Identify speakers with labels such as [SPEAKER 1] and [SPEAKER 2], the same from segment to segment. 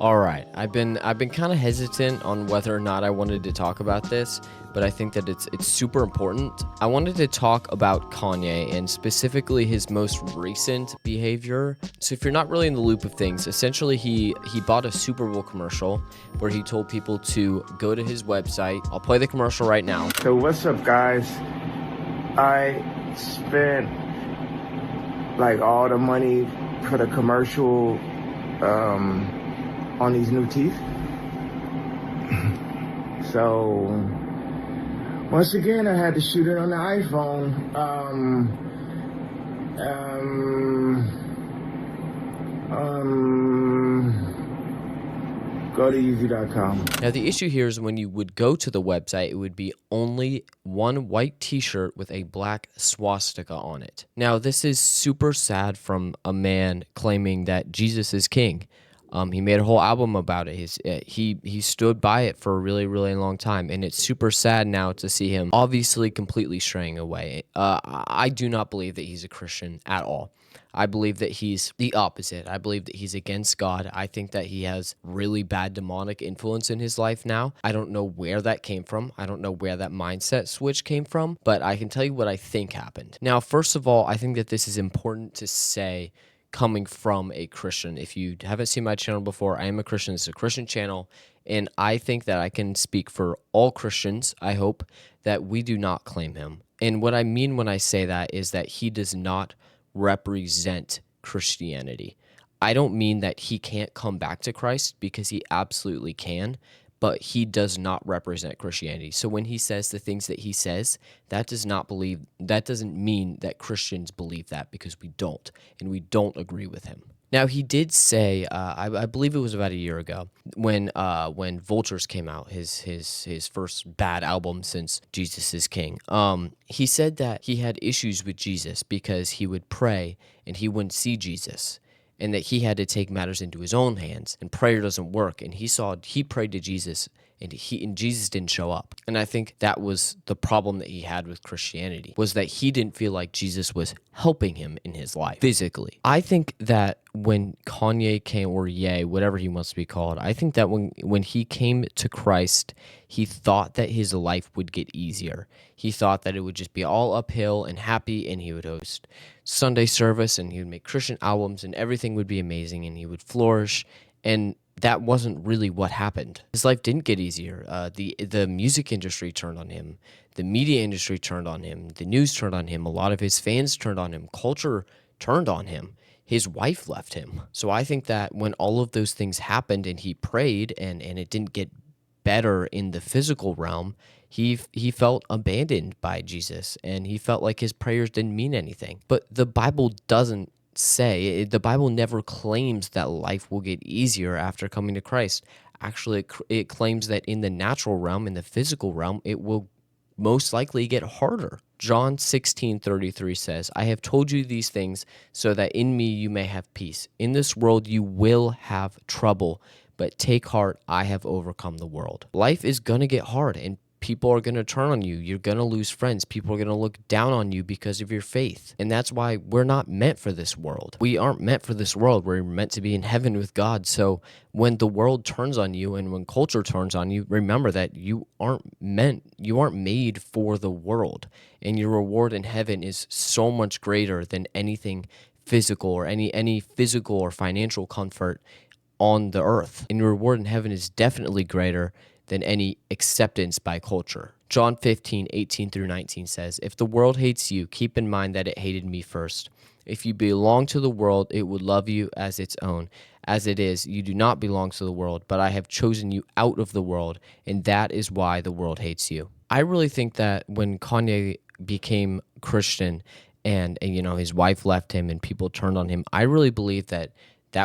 [SPEAKER 1] All right, I've been kind of hesitant on whether or not I wanted to talk about this, but I think that it's super important. I wanted to talk about Kanye and specifically his most recent behavior. So if you're not really in the loop of things, essentially he bought a Super Bowl commercial where he told people to go to his website. I'll play the commercial right now.
[SPEAKER 2] So what's up, guys? I spent like all the money for the commercial on these new teeth. So once again, I had to shoot it on the iPhone. Go to Easy.com.
[SPEAKER 1] Now, the issue here is when you would go to the website, it would be only one white t-shirt with a black swastika on it. Now, this is super sad from a man claiming that Jesus is king. He made a whole album about it. He stood by it for a really, really long time, and it's super sad now to see him obviously completely straying away. I do not believe that he's a Christian at all. I believe that he's the opposite. I believe that he's against God. I think that he has really bad demonic influence in his life now. I don't know where that came from. I don't know where that mindset switch came from, but I can tell you what I think happened. Now, first of all, I think that this is important to say coming from a Christian. If you haven't seen my channel before, I am a Christian. It's a Christian channel, and I think that I can speak for all Christians, I hope, that we do not claim him. And what I mean when I say that is that he does not represent Christianity. I don't mean that he can't come back to Christ, because he absolutely can, but he does not represent Christianity. So when he says the things that he says, that doesn't mean that Christians believe that, because we don't, and we don't agree with him. Now, he did say, I believe it was about a year ago, when Vultures came out, his first bad album since Jesus is King. He said that he had issues with Jesus because he would pray and he wouldn't see Jesus, and that he had to take matters into his own hands, and prayer doesn't work. And he prayed to Jesus, and Jesus didn't show up. And I think that was the problem that he had with Christianity, was that he didn't feel like Jesus was helping him in his life physically. I think that when Kanye came, or Ye, whatever he wants to be called, I think that when he came to Christ, he thought that his life would get easier. He thought that it would just be all uphill and happy, and he would host Sunday service, and he would make Christian albums, and everything would be amazing, and he would flourish. And that wasn't really what happened. His life didn't get easier. The music industry turned on him. The media industry turned on him. The news turned on him. A lot of his fans turned on him. Culture turned on him. His wife left him. So I think that when all of those things happened and he prayed and it didn't get better in the physical realm, he felt abandoned by Jesus, and he felt like his prayers didn't mean anything. But the Bible doesn't say, the Bible never claims that life will get easier after coming to Christ. Actually, it claims that in the natural realm, in the physical realm, it will most likely get harder. John 16:33 says, I have told you these things so that in me you may have peace. In this world you will have trouble, but take heart, I have overcome the world. Life is going to get hard, and people are going to turn on you. You're going to lose friends. People are going to look down on you because of your faith. And that's why we're not meant for this world. We aren't meant for this world. We're meant to be in heaven with God. So when the world turns on you and when culture turns on you, remember that you aren't made for the world. And your reward in heaven is so much greater than anything physical, or any physical or financial comfort on the earth. And your reward in heaven is definitely greater than any acceptance by culture. John 15:18-19 says, if the world hates you, keep in mind that it hated me first. If you belong to the world, it would love you as its own. As it is, you do not belong to the world, but I have chosen you out of the world, and that is why the world hates you. I really think that when Kanye became Christian and his wife left him and people turned on him, I really believe that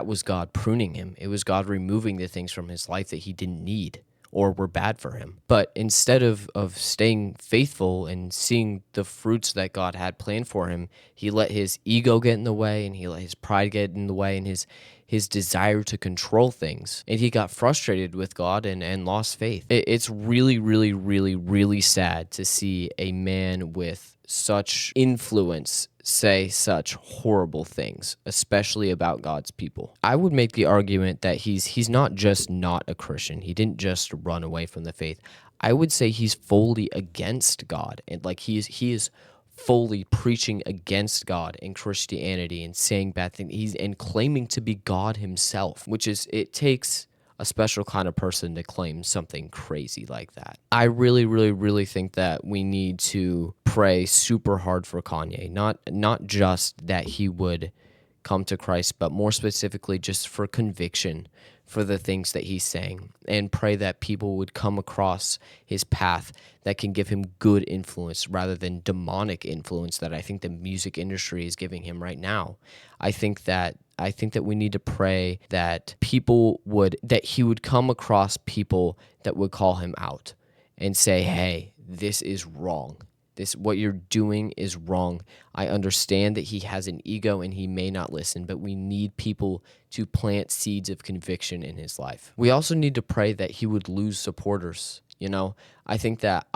[SPEAKER 1] was God pruning him. It was God removing the things from his life that he didn't need or were bad for him. But instead of staying faithful and seeing the fruits that God had planned for him, he let his ego get in the way, and he let his pride get in the way, and his desire to control things. And he got frustrated with God and lost faith. It's really, really, really, really sad to see a man with such influence say such horrible things, especially about God's people. I would make the argument that he's not just not a Christian. He didn't just run away from the faith. I would say he's fully against God, and like he is fully preaching against God and Christianity and saying bad things. He's and claiming to be God himself, which is it takes a special kind of person to claim something crazy like that. I really, really, really think that we need to pray super hard for Kanye. Not just that he would come to Christ, but more specifically just for conviction for the things that he's saying, and pray that people would come across his path that can give him good influence rather than demonic influence that I think the music industry is giving him right now. I think that we need to pray that he would come across people that would call him out and say, "Hey, this is wrong. What you're doing is wrong. I understand that he has an ego and he may not listen, but we need people to plant seeds of conviction in his life." We also need to pray that he would lose supporters. I think that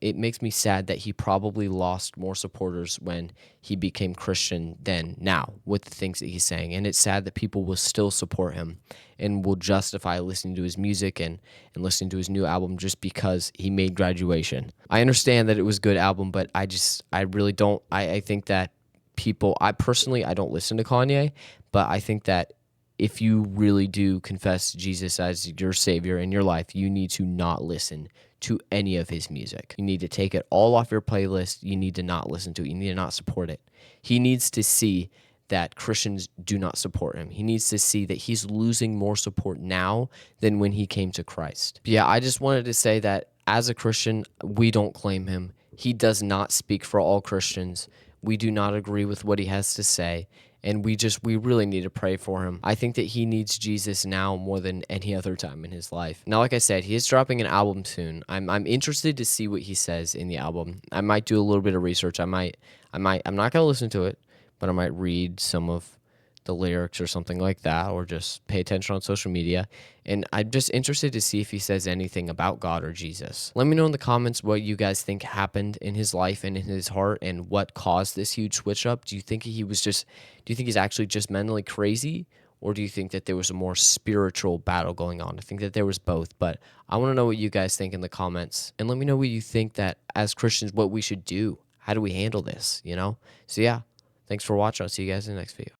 [SPEAKER 1] it makes me sad that he probably lost more supporters when he became Christian than now with the things that he's saying. And it's sad that people will still support him and will justify listening to his music and listening to his new album just because he made Graduation. I understand that it was a good album, but I really don't. I think that I don't listen to Kanye, but I think that if you really do confess Jesus as your savior in your life, you need to not listen to any of his music. You need to take it all off your playlist. You need to not listen to it. You need to not support it. He needs to see that Christians do not support him. He needs to see that he's losing more support now than when he came to Christ. Yeah, I just wanted to say that as a Christian, we don't claim him. He does not speak for all Christians. We do not agree with what he has to say, and we really need to pray for him. I think that he needs Jesus now more than any other time in his life. Now, like I said, he is dropping an album soon. I'm interested to see what he says in the album. I might do a little bit of research. I'm not gonna listen to it, but I might read some of the lyrics or something like that, or just pay attention on social media. And I'm just interested to see if he says anything about God or Jesus. Let me know in the comments what you guys think happened in his life and in his heart and what caused this huge switch up. Do you think he's actually just mentally crazy? Or do you think that there was a more spiritual battle going on? I think that there was both, but I want to know what you guys think in the comments. And let me know what you think that as Christians, what we should do. How do we handle this, So yeah, thanks for watching. I'll see you guys in the next video.